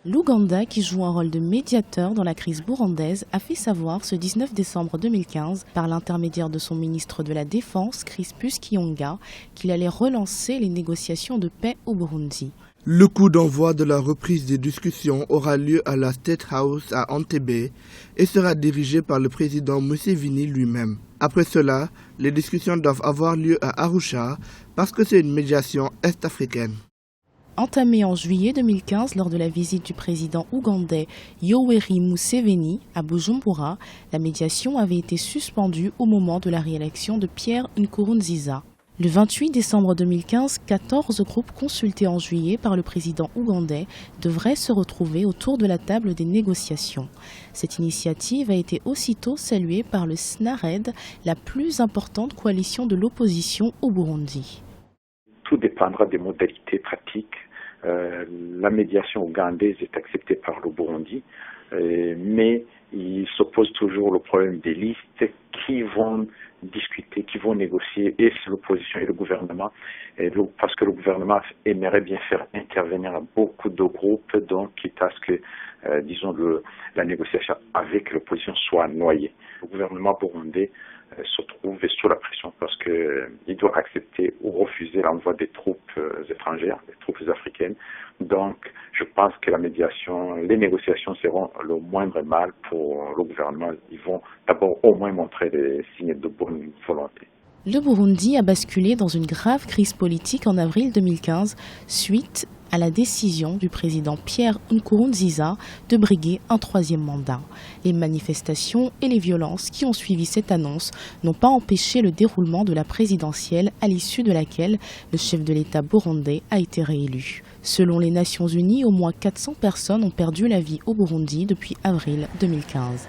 L'Ouganda, qui joue un rôle de médiateur dans la crise burundaise, a fait savoir ce 19 décembre 2015, par l'intermédiaire de son ministre de la Défense, Crispus Kyonga, qu'il allait relancer les négociations de paix au Burundi. Le coup d'envoi de la reprise des discussions aura lieu à la State House à Entebbe et sera dirigé par le président Museveni lui-même. Après cela, les discussions doivent avoir lieu à Arusha parce que c'est une médiation est-africaine. Entamée en juillet 2015 lors de la visite du président ougandais Yoweri Museveni à Bujumbura, la médiation avait été suspendue au moment de la réélection de Pierre Nkurunziza. Le 28 décembre 2015, 14 groupes consultés en juillet par le président ougandais devraient se retrouver autour de la table des négociations. Cette initiative a été aussitôt saluée par le SNARED, la plus importante coalition de l'opposition au Burundi. Tout dépendra des modalités pratiques. La médiation ougandaise est acceptée par le Burundi, mais il se pose toujours le problème des listes qui vont discuter, qui vont négocier, et c'est l'opposition et le gouvernement, parce que le gouvernement aimerait bien faire intervenir beaucoup de groupes, donc quitte à ce que, disons, la négociation avec l'opposition soit noyée. Le gouvernement burundais se trouve sous la pression parce qu'il doit accepter ou refuser l'envoi des troupes étrangères, des troupes africaines. Donc, je pense que les négociations seront le moindre mal pour le gouvernement. Ils vont d'abord au moins montrer des signes de bonne volonté. Le Burundi a basculé dans une grave crise politique en avril 2015 suite à la décision du président Pierre Nkurunziza de briguer un troisième mandat. Les manifestations et les violences qui ont suivi cette annonce n'ont pas empêché le déroulement de la présidentielle à l'issue de laquelle le chef de l'État burundais a été réélu. Selon les Nations Unies, au moins 400 personnes ont perdu la vie au Burundi depuis avril 2015.